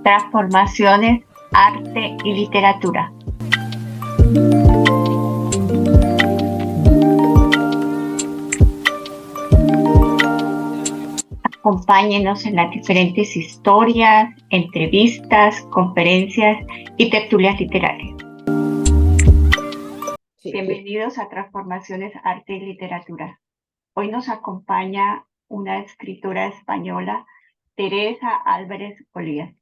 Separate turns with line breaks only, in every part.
Transformaciones, arte y literatura. Acompáñenos en las diferentes historias, entrevistas, conferencias y tertulias literarias. Sí. Bienvenidos a Transformaciones, Arte y Literatura. Hoy nos acompaña una escritora española, Teresa Álvarez Olías.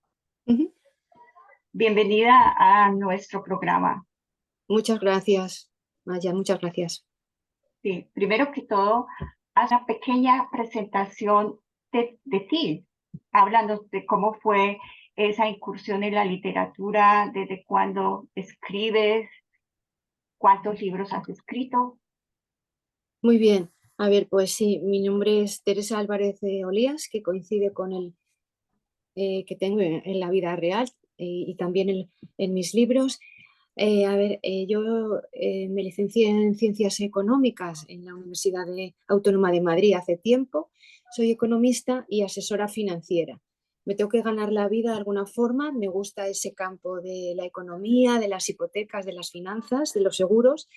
Bienvenida a nuestro programa.
Muchas gracias, Maya, muchas gracias.
Sí, primero que todo, haz una pequeña presentación de ti. Háblanos de cómo fue esa incursión en la literatura, desde cuándo escribes, cuántos libros has escrito.
Muy bien, a ver, pues sí, mi nombre es Teresa Álvarez Olías, que coincide con el que tengo en la vida real y también en mis libros. Yo me licencié en Ciencias Económicas en la Universidad Autónoma de Madrid hace tiempo. Soy economista y asesora financiera. Me tengo que ganar la vida de alguna forma. Me gusta ese campo de la economía, de las hipotecas, de las finanzas, de los seguros,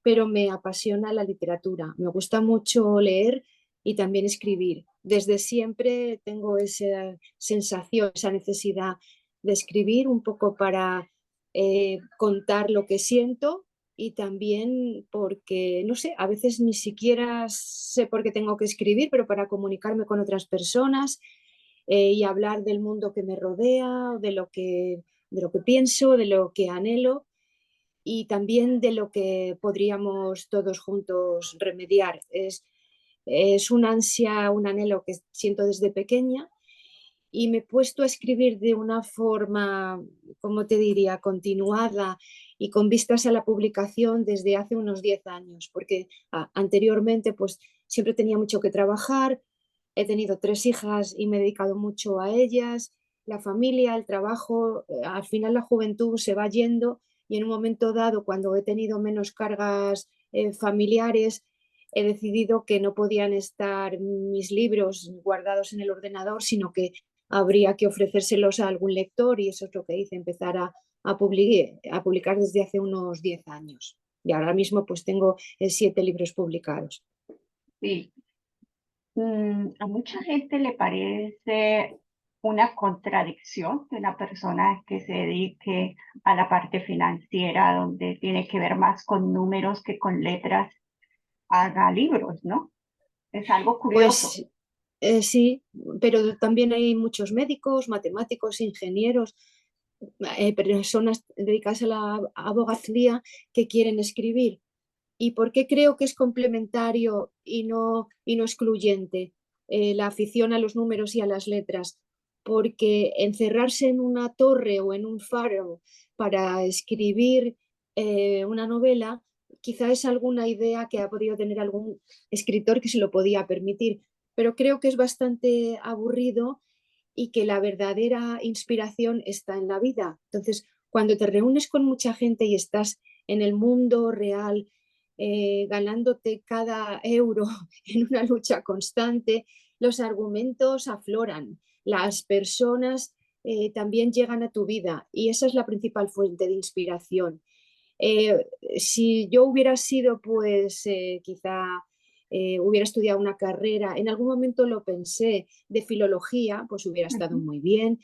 pero me apasiona la literatura. Me gusta mucho leer y también escribir. Desde siempre tengo esa sensación, esa necesidad de escribir un poco para contar lo que siento y también porque, no sé, a veces ni siquiera sé por qué tengo que escribir, pero para comunicarme con otras personas y hablar del mundo que me rodea, de lo que pienso, de lo que anhelo y también de lo que podríamos todos juntos remediar. Es un ansia, un anhelo que siento desde pequeña y me he puesto a escribir de una forma, como te diría, continuada y con vistas a la publicación desde hace unos 10 años, porque anteriormente pues siempre tenía mucho que trabajar, he tenido 3 hijas y me he dedicado mucho a ellas, la familia, el trabajo, al final la juventud se va yendo y en un momento dado, cuando he tenido menos cargas familiares, he decidido que no podían estar mis libros guardados en el ordenador, sino que habría que ofrecérselos a algún lector y eso es lo que hice, empezar a publicar desde hace unos 10 años. Y ahora mismo pues tengo 7 libros publicados.
Sí. A mucha gente le parece una contradicción que una persona que se dedique a la parte financiera, donde tiene que ver más con números que con letras, haga libros, ¿no? Es algo curioso.
Pues sí, pero también hay muchos médicos, matemáticos, ingenieros, personas dedicadas a la abogacía que quieren escribir. ¿Y por qué creo que es complementario y no excluyente la afición a los números y a las letras? Porque encerrarse en una torre o en un faro para escribir una novela, quizá es alguna idea que ha podido tener algún escritor que se lo podía permitir, pero creo que es bastante aburrido y que la verdadera inspiración está en la vida. Entonces, cuando te reúnes con mucha gente y estás en el mundo real, ganándote cada euro en una lucha constante, los argumentos afloran, las personas también llegan a tu vida y esa es la principal fuente de inspiración. Si yo hubiera sido, pues quizá hubiera estudiado una carrera, en algún momento lo pensé, de filología, pues hubiera estado muy bien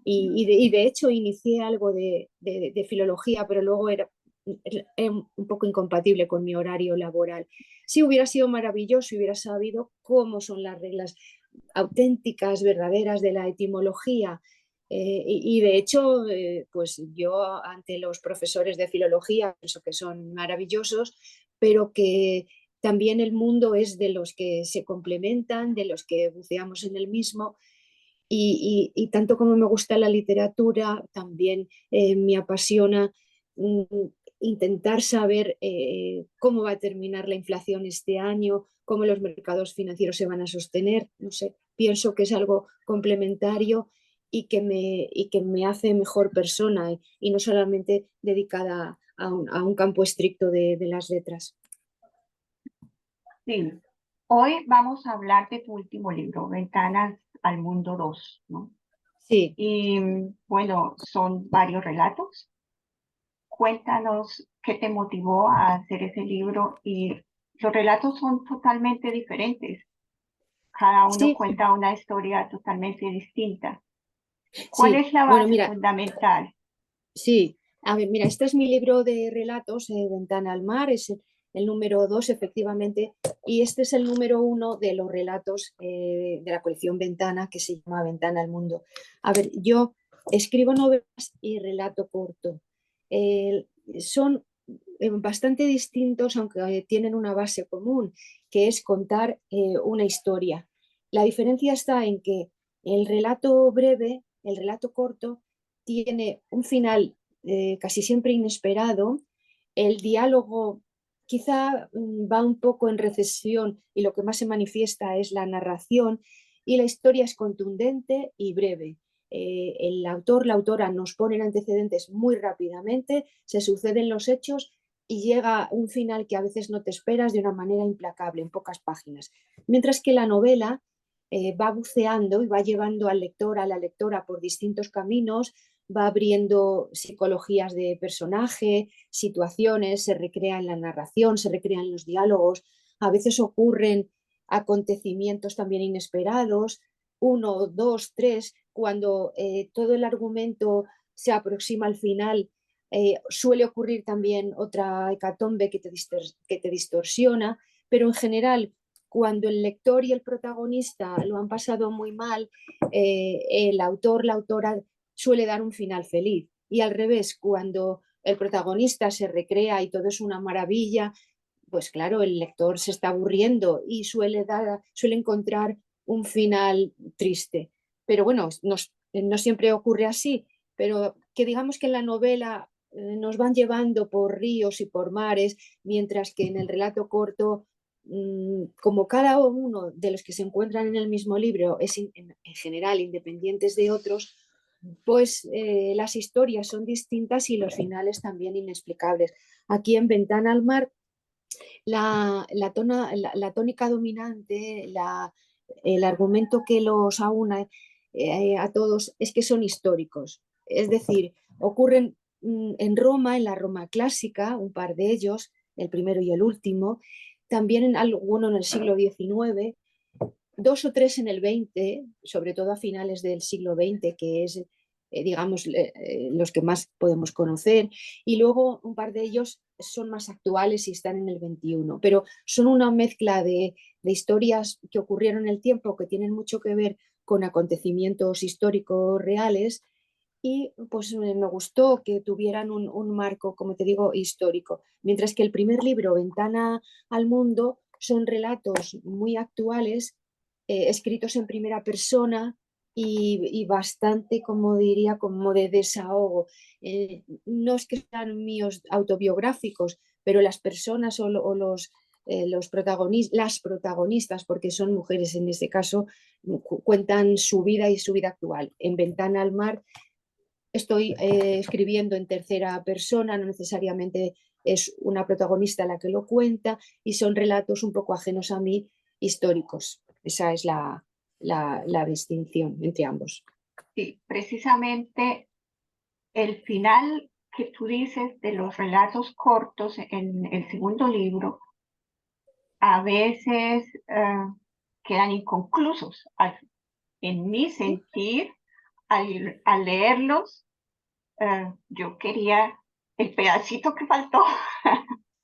y de hecho inicié algo de filología, pero luego era un poco incompatible con mi horario laboral. Sí, hubiera sido maravilloso, hubiera sabido cómo son las reglas auténticas, verdaderas de la etimología. Y de hecho, pues yo ante los profesores de filología pienso que son maravillosos, pero que también el mundo es de los que se complementan, de los que buceamos en el mismo. Y tanto como me gusta la literatura, también me apasiona intentar saber cómo va a terminar la inflación este año, cómo los mercados financieros se van a sostener. No sé, pienso que es algo complementario y que me hace mejor persona y no solamente dedicada a un campo estricto de las letras.
Sí. Hoy vamos a hablar de tu último libro, Ventanas al Mundo 2, ¿no?
Sí,
y bueno, son varios relatos. Cuéntanos qué te motivó a hacer ese libro y los relatos son totalmente diferentes. Cada uno
sí,
cuenta una historia totalmente distinta. ¿Cuál
sí.
es la
Bueno,
base
mira,
fundamental?
sí, a ver, mira, este es mi libro de relatos, Ventana al Mar, es el número 2, efectivamente, y este es el número 1 de los relatos de la colección Ventana, que se llama Ventana al Mundo. A ver, yo escribo novelas y relato corto. Eh, Son bastante distintos, aunque tienen una base común, que es contar una historia. La diferencia está en que el relato breve, el relato corto, tiene un final casi siempre inesperado, el diálogo quizá va un poco en recesión y lo que más se manifiesta es la narración y la historia es contundente y breve. El autor, la autora nos ponen antecedentes muy rápidamente, se suceden los hechos y llega un final que a veces no te esperas de una manera implacable, en pocas páginas. Mientras que la novela va buceando y va llevando al lector, a la lectora por distintos caminos, va abriendo psicologías de personaje, situaciones, se recrea en la narración, se recrean los diálogos, a veces ocurren acontecimientos también inesperados, uno, dos, tres, cuando todo el argumento se aproxima al final, suele ocurrir también otra hecatombe que te distorsiona, pero en general, cuando el lector y el protagonista lo han pasado muy mal, el autor, la autora suele dar un final feliz. Y al revés, cuando el protagonista se recrea y todo es una maravilla, pues claro, el lector se está aburriendo y suele encontrar un final triste. Pero bueno, no siempre ocurre así, pero que digamos que en la novela nos van llevando por ríos y por mares, mientras que en el relato corto, como cada uno de los que se encuentran en el mismo libro es en general independientes de otros, pues las historias son distintas y los finales también inexplicables. Aquí en Ventana al Mar la tónica dominante, el argumento que los aúna a todos es que son históricos. Es decir, ocurren en Roma, en la Roma clásica, un par de ellos, el primero y el último, también en alguno en el siglo XIX, dos o tres en el XX, sobre todo a finales del siglo XX, que es, digamos, los que más podemos conocer, y luego un par de ellos son más actuales y están en el XXI, pero son una mezcla de historias que ocurrieron en el tiempo, que tienen mucho que ver con acontecimientos históricos reales, y pues me gustó que tuvieran un marco, como te digo, histórico, mientras que el primer libro, Ventana al Mundo, son relatos muy actuales escritos en primera persona y bastante, como diría, como de desahogo. No es que sean míos autobiográficos, pero las personas los las protagonistas, porque son mujeres en este caso, cuentan su vida y su vida actual. En Ventana al Mar estoy escribiendo en tercera persona, no necesariamente es una protagonista la que lo cuenta y son relatos un poco ajenos a mí, históricos. Esa es la distinción entre ambos.
Sí, precisamente el final que tú dices de los relatos cortos en el segundo libro a veces quedan inconclusos. En mi
Sí,
sentir, al leerlos, yo quería el pedacito que faltó.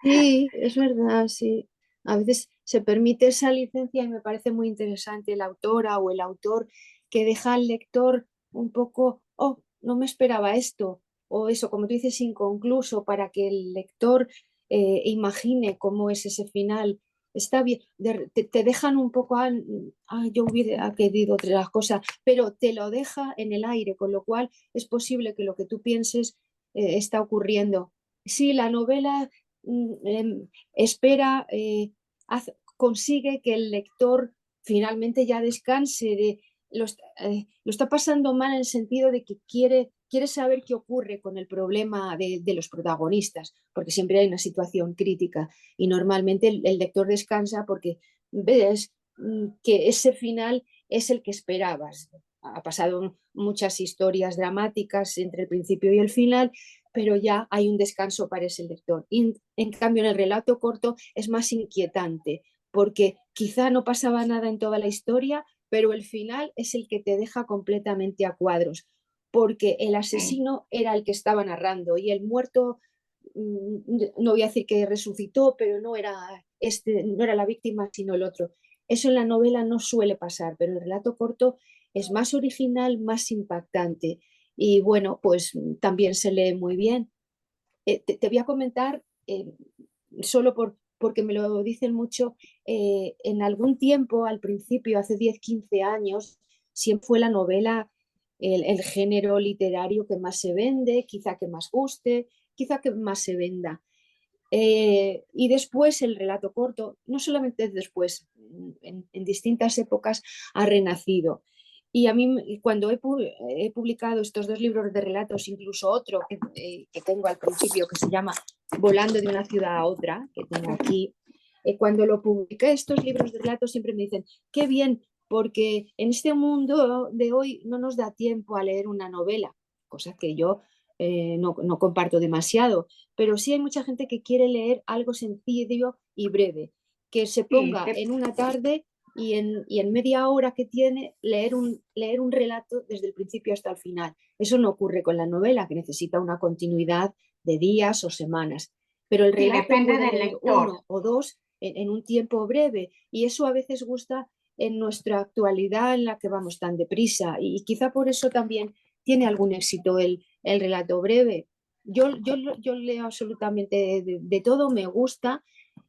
sí, es verdad, sí. A veces se permite esa licencia y me parece muy interesante la autora o el autor que deja al lector un poco, oh, no me esperaba esto, o eso, como tú dices, inconcluso, para que el lector imagine cómo es ese final. Está bien, te dejan un poco, yo hubiera querido otras cosas, pero te lo deja en el aire, con lo cual es posible que lo que tú pienses está ocurriendo. Sí, la novela espera, consigue que el lector finalmente ya descanse, lo está pasando mal en el sentido de que quiere saber qué ocurre con el problema de los protagonistas, porque siempre hay una situación crítica y normalmente el lector descansa porque ves que ese final es el que esperabas. ha pasado muchas historias dramáticas entre el principio y el final, pero ya hay un descanso para ese lector. Y en cambio, en el relato corto es más inquietante, porque quizá no pasaba nada en toda la historia, pero el final es el que te deja completamente a cuadros, porque el
Sí,
asesino era el que estaba narrando y el muerto, no voy a decir que resucitó, pero no era la víctima, sino el otro. Eso en la novela no suele pasar, pero el relato corto es más original, más impactante. Y bueno, pues también se lee muy bien. Te voy a comentar, solo porque me lo dicen mucho, en algún tiempo, al principio, hace 10 15 años, siempre fue la novela el género literario que más se vende, quizá que más guste, quizá que más se venda. Y después el relato corto, no solamente después, en distintas épocas ha renacido. Y a mí, cuando he publicado estos dos libros de relatos, incluso otro que tengo al principio, que se llama Volando de una ciudad a otra, que tengo aquí, cuando lo publiqué, estos libros de relatos siempre me dicen, qué bien, porque en este mundo de hoy no nos da tiempo a leer una novela, cosa que yo no comparto demasiado, pero sí hay mucha gente que quiere leer algo sencillo y breve, que se
sí,
ponga en una tarde y en media hora que tiene leer un relato desde el principio hasta el final. Eso no ocurre con la novela, que necesita una continuidad de días o semanas, pero el
sí,
relato
depende
puede
del
leer
lector.
uno o dos en un tiempo breve y eso a veces gusta en nuestra actualidad en la que vamos tan deprisa y quizá por eso también tiene algún éxito el relato breve. Yo leo absolutamente de todo, me gusta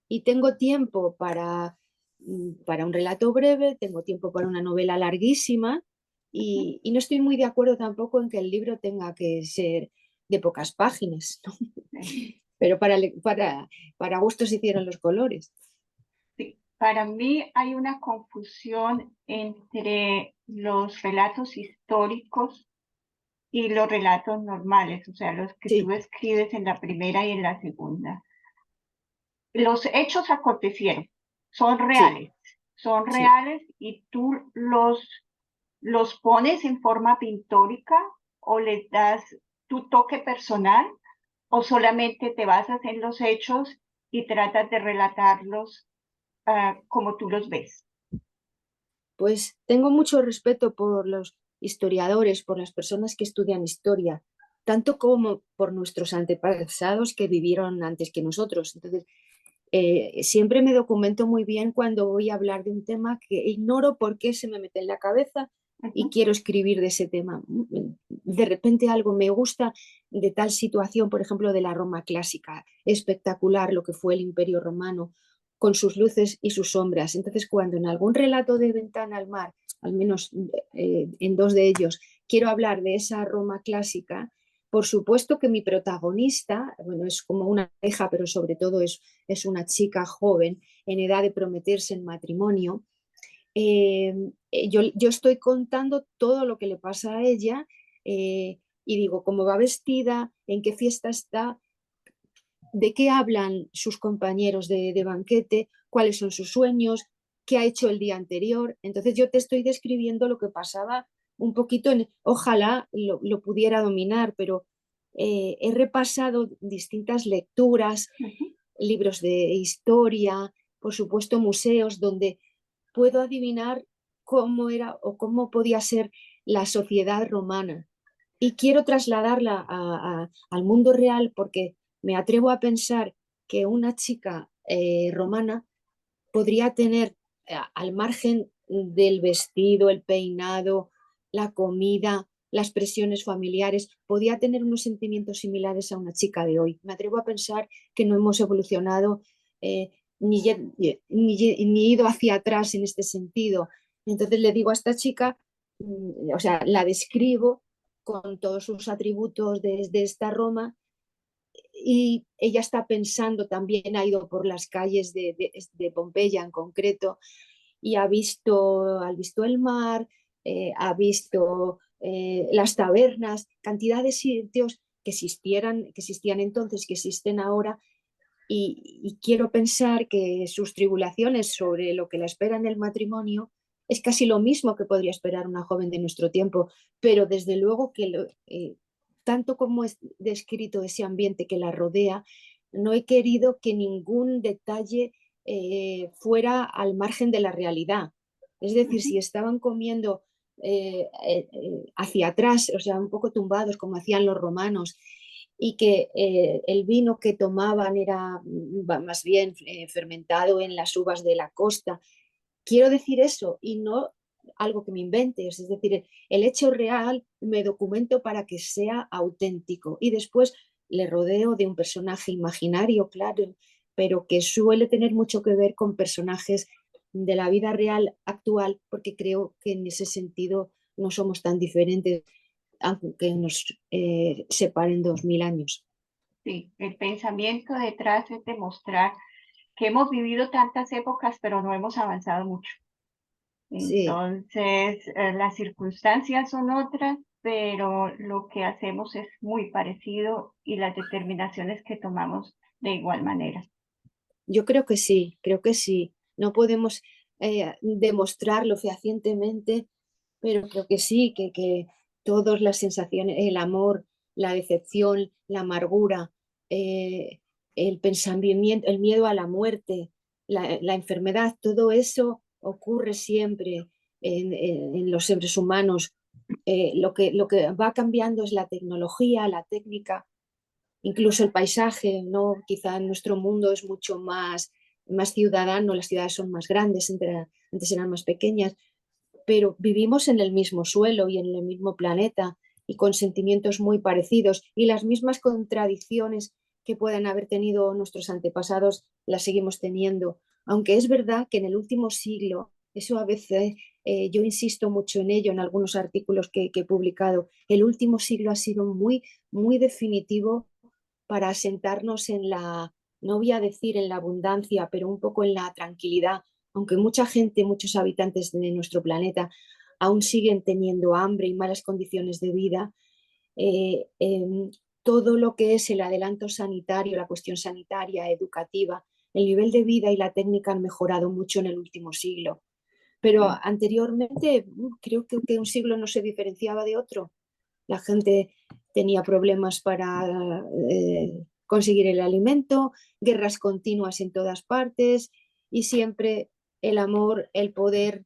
y tengo tiempo para un relato breve, tengo tiempo para una novela larguísima y no estoy muy de acuerdo tampoco en que el libro tenga que ser de pocas páginas, ¿no?
Sí,
Pero para gustos se hicieron los colores.
sí. Para mí hay una confusión entre los relatos históricos y los relatos normales, o sea, los que tú
Sí,
escribes en la primera y en la segunda. Los hechos acontecieron, son
sí,
reales, son
sí.
reales y tú los pones en forma pintórica o les das tu toque personal o solamente te basas en los hechos y tratas de relatarlos como tú los ves.
Pues tengo mucho respeto por los historiadores, por las personas que estudian historia, tanto como por nuestros antepasados que vivieron antes que nosotros. Entonces, siempre me documento muy bien cuando voy a hablar de un tema que ignoro por qué se me mete en la cabeza y
Ujú.
quiero escribir de ese tema. De repente algo me gusta de tal situación, por ejemplo, de la Roma clásica, espectacular lo que fue el Imperio Romano, con sus luces y sus sombras. Entonces, cuando en algún relato de Ventana al Mar, al menos en dos de ellos, quiero hablar de esa Roma clásica, por supuesto que mi protagonista, bueno, es como una pareja, pero sobre todo es una chica joven en edad de prometerse en matrimonio. Eh, yo estoy contando todo lo que le pasa a ella y digo cómo va vestida, en qué fiesta está, de qué hablan sus compañeros de banquete, cuáles son sus sueños, qué ha hecho el día anterior. Entonces yo te estoy describiendo lo que pasaba un poquito, ojalá lo pudiera dominar, pero he repasado distintas lecturas,
Ujú.
libros de historia, por supuesto museos, donde puedo adivinar cómo era o cómo podía ser la sociedad romana. Y quiero trasladarla al mundo real porque me atrevo a pensar que una chica romana podría tener, al margen del vestido, el peinado, la comida, las presiones familiares, podía tener unos sentimientos similares a una chica de hoy. Me atrevo a pensar que no hemos evolucionado ni ido hacia atrás en este sentido. Entonces le digo a esta chica, o sea, la describo con todos sus atributos desde esta Roma y ella está pensando, también ha ido por las calles de Pompeya en concreto y ha visto el mar, ha visto las tabernas, cantidad de sitios que existían entonces, que existen ahora, y quiero pensar que sus tribulaciones sobre lo que la espera en el matrimonio es casi lo mismo que podría esperar una joven de nuestro tiempo, pero desde luego que tanto como es descrito ese ambiente que la rodea, no he querido que ningún detalle fuera al margen de la realidad. Es decir,
Ujú.
si estaban comiendo hacia atrás, o sea, un poco tumbados como hacían los romanos, y que el vino que tomaban era más bien fermentado en las uvas de la costa. Quiero decir eso y no algo que me invente, es decir, el hecho real me documento para que sea auténtico y después le rodeo de un personaje imaginario, claro, pero que suele tener mucho que ver con personajes de la vida real actual, porque creo que en ese sentido no somos tan diferentes, aunque nos separen 2000 años.
Sí, el pensamiento detrás es demostrar que hemos vivido tantas épocas, pero no hemos avanzado mucho.
Sí.
Entonces, las circunstancias son otras, pero lo que hacemos es muy parecido y las determinaciones que tomamos de igual manera.
Yo creo que sí, creo que sí. No podemos demostrarlo fehacientemente, pero creo que sí, que todas las sensaciones, el amor, la decepción, la amargura, eh, el pensamiento, el miedo a la muerte, la enfermedad, todo eso ocurre siempre en los seres humanos. Lo que va cambiando es la tecnología, la técnica, incluso el paisaje, ¿no? Quizá en nuestro mundo es mucho más ciudadano, las ciudades son más grandes, antes eran más pequeñas, pero vivimos en el mismo suelo y en el mismo planeta y con sentimientos muy parecidos y las mismas contradicciones que puedan haber tenido nuestros antepasados las seguimos teniendo. Aunque es verdad que en el último siglo, eso a veces yo insisto mucho en ello en algunos artículos que he publicado, el último siglo ha sido muy, muy definitivo para asentarnos en la, no voy a decir en la abundancia, pero un poco en la tranquilidad, aunque mucha gente, muchos habitantes de nuestro planeta aún siguen teniendo hambre y malas condiciones de vida, eh, eh, todo lo que es el adelanto sanitario, la cuestión sanitaria, educativa, el nivel de vida y la técnica han mejorado mucho en el último siglo. Pero
Sí,
anteriormente creo que un siglo no se diferenciaba de otro. La gente tenía problemas para conseguir el alimento, guerras continuas en todas partes y siempre el amor, el poder,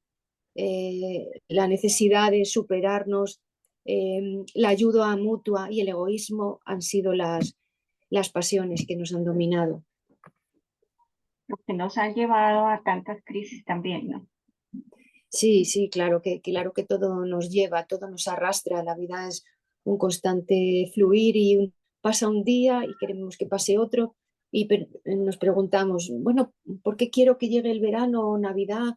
la necesidad de superarnos, la ayuda mutua y el egoísmo han sido las pasiones que nos han dominado.
lo que nos han llevado a tantas crisis también, ¿no?
Sí, sí, claro que todo nos lleva, todo nos arrastra. La vida es un constante fluir y pasa un día y queremos que pase otro y nos preguntamos, bueno, ¿por qué quiero que llegue el verano o Navidad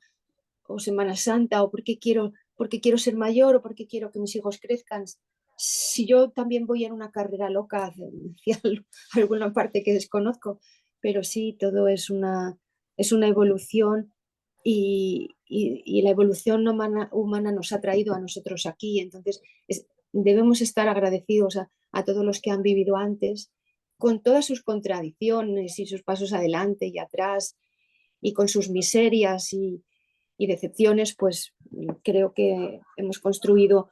o Semana Santa o por qué quiero ser mayor o por qué quiero que mis hijos crezcan? Si yo también voy en una carrera loca hacia alguna parte que desconozco, pero sí, todo es una evolución y la evolución humana nos ha traído a nosotros aquí. Entonces, debemos estar agradecidos a todos los que han vivido antes, con todas sus contradicciones y sus pasos adelante y atrás, y con sus miserias y decepciones, pues creo que hemos construido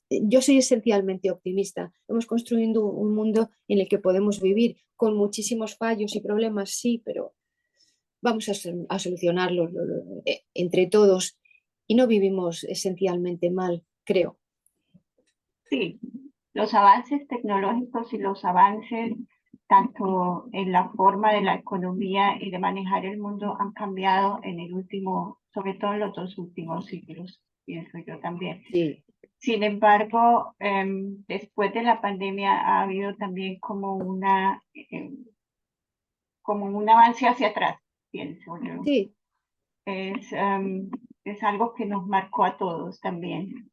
yo soy esencialmente optimista, hemos construido un mundo en el que podemos vivir con muchísimos fallos y problemas, sí, pero vamos a solucionarlo entre todos y no vivimos esencialmente mal, creo.
Sí, los avances tecnológicos y los avances tanto en la forma de la economía y de manejar el mundo han cambiado en el último, sobre todo en los dos últimos siglos, pienso yo también.
Sí,
Sin embargo, después de la pandemia ha habido también como un avance hacia atrás, pienso yo.
sí,
Es, es algo que nos marcó a todos también,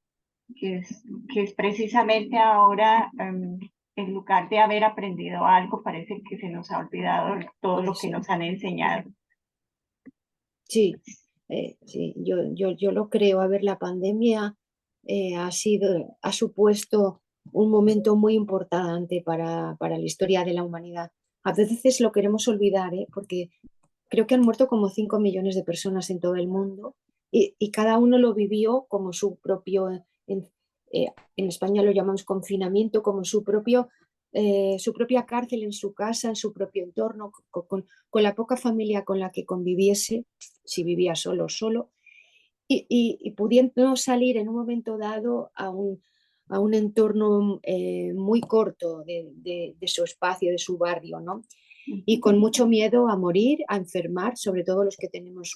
que es, que es precisamente ahora, en lugar de haber aprendido algo, parece que se nos ha olvidado todo lo que
eso.
nos han enseñado.
Sí, sí, yo lo creo. A ver, la pandemia ha supuesto un momento muy importante para la historia de la humanidad. A veces lo queremos olvidar, ¿eh? Porque creo que han muerto como 5 millones de personas en todo el mundo y cada uno lo vivió como su propio, en España lo llamamos confinamiento, como su propia cárcel en su casa, en su propio entorno, con la poca familia con la que conviviese, si vivía solo, solo, y pudiendo salir en un momento dado a un entorno muy corto de su espacio, de su barrio, ¿no? Y con mucho miedo a morir, a enfermar, sobre todo los que tenemos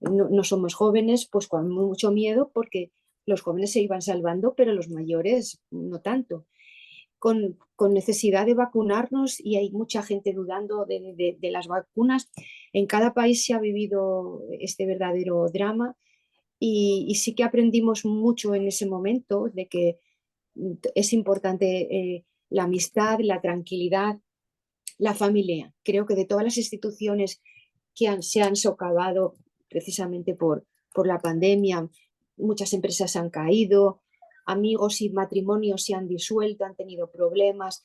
no somos jóvenes, pues con mucho miedo porque los jóvenes se iban salvando, pero los mayores no tanto. Con necesidad de vacunarnos y hay mucha gente dudando de las vacunas. En cada país se ha vivido este verdadero drama y sí que aprendimos mucho en ese momento de que es importante la amistad, la tranquilidad, la familia. Creo que de todas las instituciones se han socavado precisamente por la pandemia, muchas empresas han caído, amigos y matrimonios se han disuelto, han tenido problemas,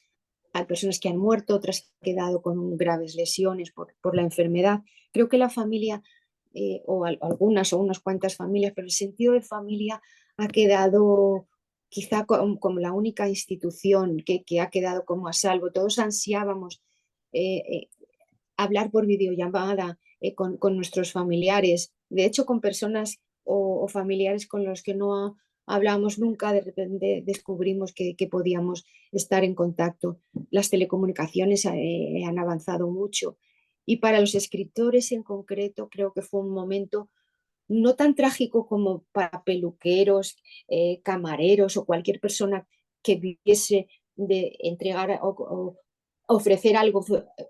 hay personas que han muerto, otras que han quedado con graves lesiones por la enfermedad. Creo que la familia, algunas o unas cuantas familias, pero el sentido de familia ha quedado quizá como la única institución que ha quedado como a salvo. Todos ansiábamos eh, eh, hablar por videollamada con nuestros familiares, de hecho con personas o familiares con los que no hablábamos nunca, de repente descubrimos que podíamos estar en contacto. Las telecomunicaciones han avanzado mucho y para los escritores en concreto creo que fue un momento no tan trágico como para peluqueros, camareros o cualquier persona que viviese de entregar o ofrecer algo,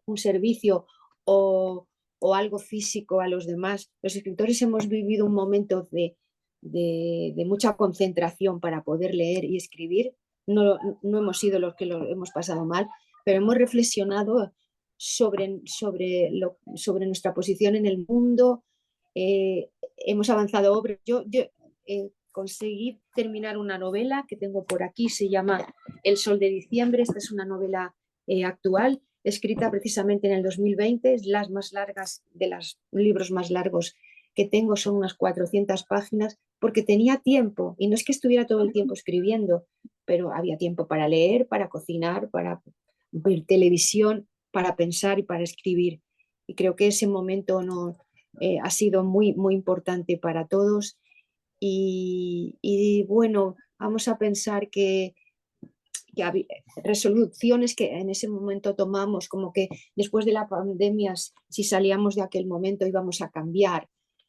un servicio o, o, algo físico a los demás. Los escritores hemos vivido un momento de mucha concentración para poder leer y escribir. No hemos sido los que lo hemos pasado mal, pero hemos reflexionado sobre nuestra posición en el mundo. Hemos avanzado obras. Yo conseguí terminar una novela que tengo por aquí, se llama El Sol de Diciembre. Esta es una novela actual, escrita precisamente en el 2020, es las más largas de los libros más largos que tengo, son unas 400 páginas, porque tenía tiempo, y no es que estuviera todo el tiempo escribiendo, pero había tiempo para leer, para cocinar, para ver televisión, para pensar y para escribir. Y creo que ese momento no, ha sido muy importante para todos. Y bueno, vamos a pensar que había resoluciones que en ese momento tomamos, como que después de la pandemia, si salíamos de aquel momento íbamos a cambiar,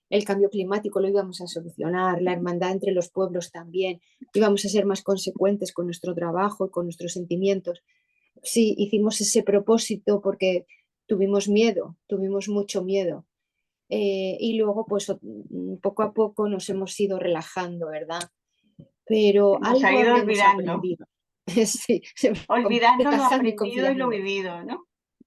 el cambio climático lo íbamos a solucionar, la hermandad entre los pueblos también, íbamos a ser más consecuentes con nuestro trabajo y con nuestros sentimientos. Sí, hicimos ese propósito porque tuvimos miedo, tuvimos mucho miedo. Y luego, pues poco a poco nos hemos ido relajando, ¿verdad? Pero
Nos ha
algo
ido
habremos
olvidando,
aprendido. Sí,
olvidando lo
relajando y
aprendido y lo
confiando.
vivido, ¿no?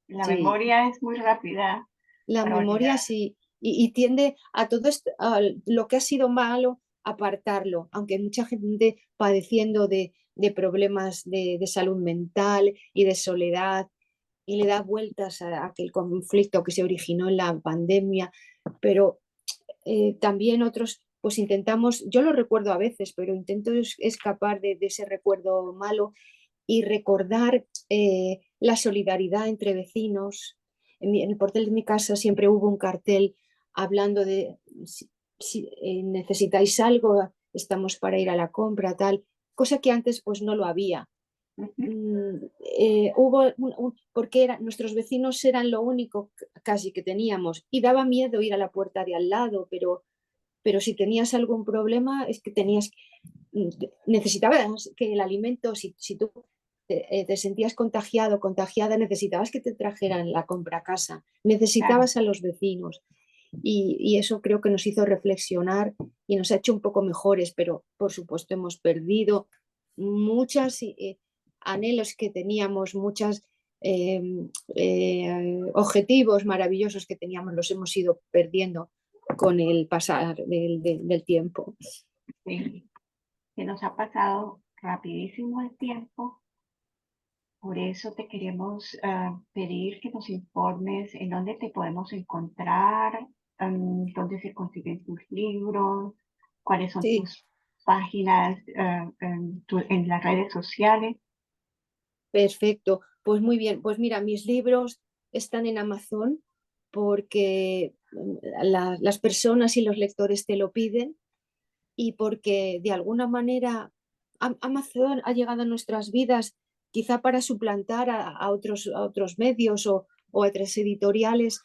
La
Sí,
memoria es muy rápida
la
para
memoria
olvidar.
sí, y tiende a todo esto, a lo que ha sido malo, apartarlo, aunque hay mucha gente padeciendo de problemas de salud mental y de soledad, y le da vueltas a aquel conflicto que se originó en la pandemia, pero también otros, pues intentamos, yo lo recuerdo a veces, pero intento escapar de ese recuerdo malo y recordar la solidaridad entre vecinos. En el portal de mi casa siempre hubo un cartel hablando de si necesitáis algo, estamos para ir a la compra, tal, cosa que antes pues no lo había.
Ujú.
Hubo porque nuestros vecinos eran lo único casi que teníamos y daba miedo ir a la puerta de al lado, pero si tenías algún problema es que necesitabas que el alimento, si tú te sentías contagiado, contagiada, necesitabas que te trajeran la compra a casa,
Claro.
necesitabas a los vecinos y eso creo que nos hizo reflexionar y nos ha hecho un poco mejores, pero por supuesto hemos perdido muchos anhelos que teníamos, muchos objetivos maravillosos que teníamos, los hemos ido perdiendo con el pasar del tiempo.
Sí, que nos ha pasado rapidísimo el tiempo. Por eso te queremos pedir que nos informes en dónde te podemos encontrar, dónde se consiguen tus libros, cuáles son
Sí,
tus páginas en las redes sociales.
perfecto. Pues muy bien. Pues mira, mis libros están en Amazon porque las personas y los lectores te lo piden y porque de alguna manera Amazon ha llegado a nuestras vidas quizá para suplantar a otros medios o a otras editoriales,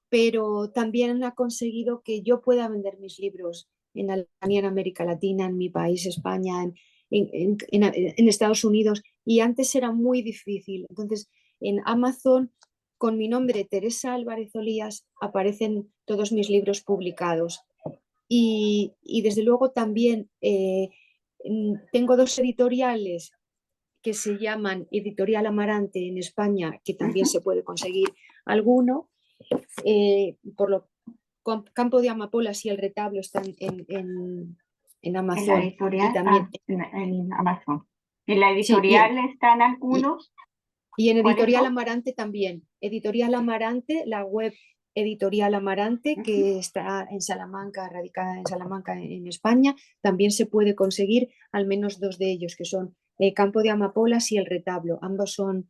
pero también ha conseguido que yo pueda vender mis libros en Alemania, en América Latina, en mi país, España, en Estados Unidos, y antes era muy difícil. Entonces, en Amazon, con mi nombre, Teresa Álvarez Olías, aparecen todos mis libros publicados. Y desde luego también tengo dos editoriales que se llaman Editorial Amarante en España, que también
Ujú.
se puede conseguir alguno. Por lo Campo de Amapolas y El Retablo están en
En la
Amazon y
editorial,
también,
en Amazon. En la
sí,
editorial están
y,
algunos.
y en
¿Cuáles
Editorial
son?
Amarante también. Editorial Amarante, la web Editorial Amarante,
Ujú.
que está en Salamanca, radicada en Salamanca, en España, también se puede conseguir al menos dos de ellos, que son Campo de Amapolas y El Retablo. Ambos son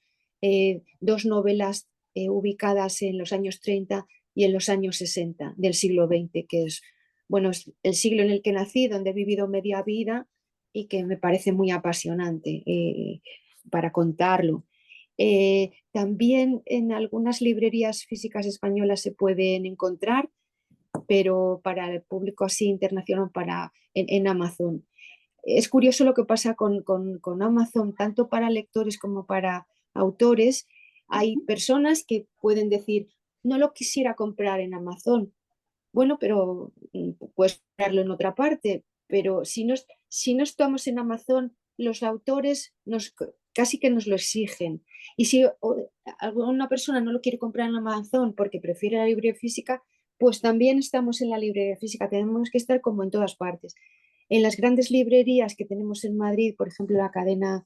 dos novelas ubicadas en los años 30 y en los años 60 del siglo XX, que es, bueno, es el siglo en el que nací, donde he vivido media vida y que me parece muy apasionante para contarlo. También en algunas librerías físicas españolas se pueden encontrar, pero para el público así internacional en Amazon. Es curioso lo que pasa con Amazon, tanto para lectores como para autores. Hay personas que pueden decir, no lo quisiera comprar en Amazon. Bueno, pero puedes comprarlo en otra parte. Pero si no estamos en Amazon, los autores casi que nos lo exigen. Y si alguna persona no lo quiere comprar en Amazon porque prefiere la librería física, pues también estamos en la librería física. Tenemos que estar como en todas partes. En las grandes librerías que tenemos en Madrid, por ejemplo, la cadena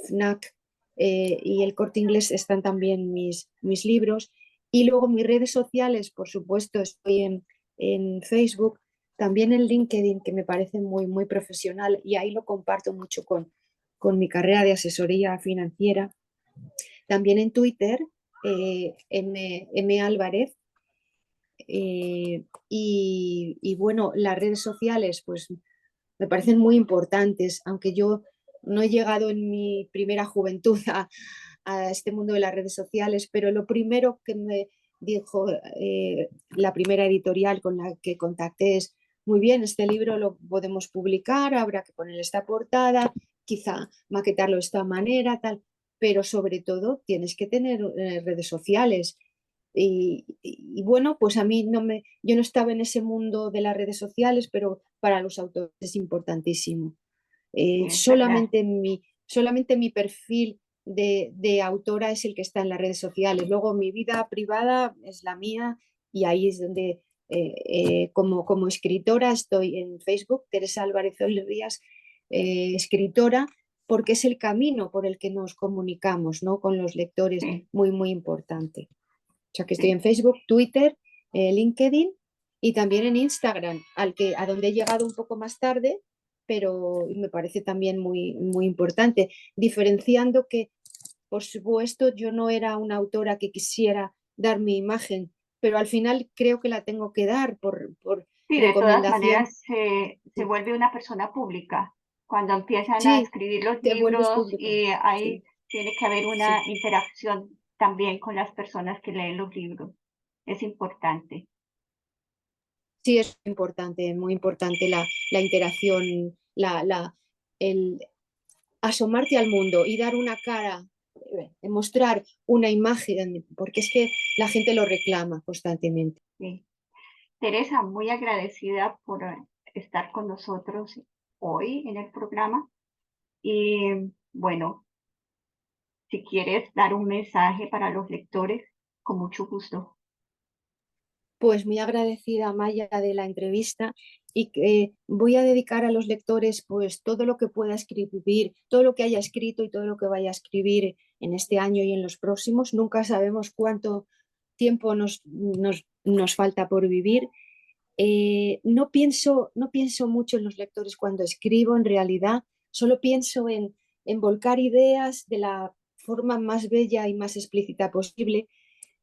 FNAC y el Corte Inglés, están también mis libros. Y luego mis redes sociales, por supuesto, estoy en Facebook, también en LinkedIn, que me parece muy profesional, y ahí lo comparto mucho con mi carrera de asesoría financiera. También en Twitter, M. Álvarez. Y bueno, las redes sociales, pues me parecen muy importantes, aunque yo no he llegado en mi primera juventud a este mundo de las redes sociales, pero lo primero que me dijo la primera editorial con la que contacté es, muy bien, este libro lo podemos publicar, habrá que poner esta portada, quizá maquetarlo de esta manera, tal, pero sobre todo tienes que tener redes sociales. Y bueno, pues a mí yo no estaba en ese mundo de las redes sociales, pero para los autores es importantísimo.
Sí, es verdad.
Solamente mi perfil de autora es el que está en las redes sociales. Luego mi vida privada es la mía y ahí es donde como escritora estoy en Facebook, Teresa Álvarez Olías, escritora, porque es el camino por el que nos comunicamos, ¿no? Con los lectores,
Sí,
muy importante. O sea que estoy
sí.
en Facebook, Twitter, LinkedIn y también en Instagram, a donde he llegado un poco más tarde, pero me parece también muy importante, diferenciando que, por supuesto, yo no era una autora que quisiera dar mi imagen, pero al final creo que la tengo que dar por
Sí, de todas
recomendación.
maneras se vuelve una persona pública cuando empiezan a
Sí,
escribir los
te vuelves
libros
pública.
y ahí
Sí,
tiene que haber una
sí.
interacción también con las personas que leen los libros. Es importante.
Sí, es importante, muy importante la interacción, el asomarte al mundo y dar una cara, mostrar una imagen, porque es que la gente lo reclama constantemente.
Sí. Teresa, muy agradecida por estar con nosotros hoy en el programa. Y bueno, si quieres dar un mensaje para los lectores, con mucho gusto.
Pues muy agradecida, Maya, de la entrevista y que voy a dedicar a los lectores pues todo lo que pueda escribir, todo lo que haya escrito y todo lo que vaya a escribir en este año y en los próximos. Nunca sabemos cuánto tiempo nos nos falta por vivir. No pienso mucho en los lectores cuando escribo, en realidad, solo pienso en volcar ideas de la forma más bella y más explícita posible,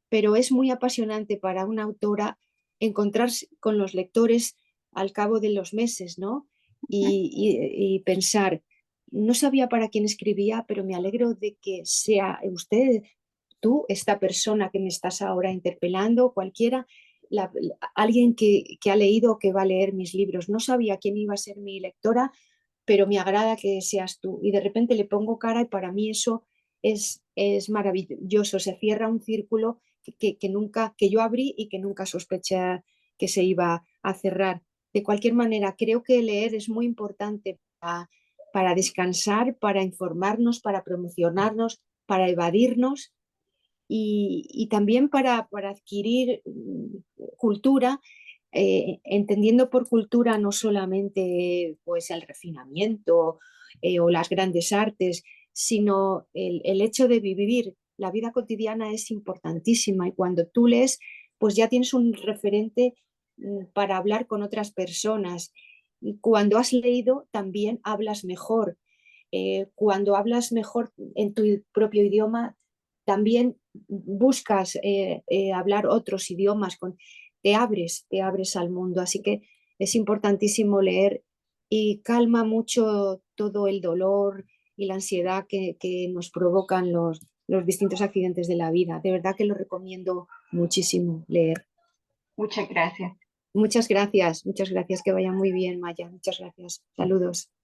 pero es muy apasionante para una autora encontrarse con los lectores al cabo de los meses, ¿no? Y pensar, no sabía para quién escribía, pero me alegro de que sea usted, tú, esta persona que me estás ahora interpelando, cualquiera, alguien que ha leído o que va a leer mis libros. No sabía quién iba a ser mi lectora, pero me agrada que seas tú. Y de repente le pongo cara y para mí eso es maravilloso. Se cierra un círculo nunca, que yo abrí y que nunca sospeché que se iba a cerrar. De cualquier manera, creo que leer es muy importante para descansar, para informarnos, para promocionarnos, para evadirnos y también para adquirir cultura, entendiendo por cultura no solamente pues, el refinamiento o las grandes artes, sino el hecho de vivir. La vida cotidiana es importantísima y cuando tú lees, pues ya tienes un referente para hablar con otras personas. Y cuando has leído, también hablas mejor. Cuando hablas mejor en tu propio idioma, también buscas hablar otros idiomas, te abres al mundo. Así que es importantísimo leer y calma mucho todo el dolor y la ansiedad que nos provocan los distintos accidentes de la vida. De verdad que lo recomiendo muchísimo leer.
Muchas gracias.
Muchas gracias, que vaya muy bien, Maya. Muchas gracias. Saludos.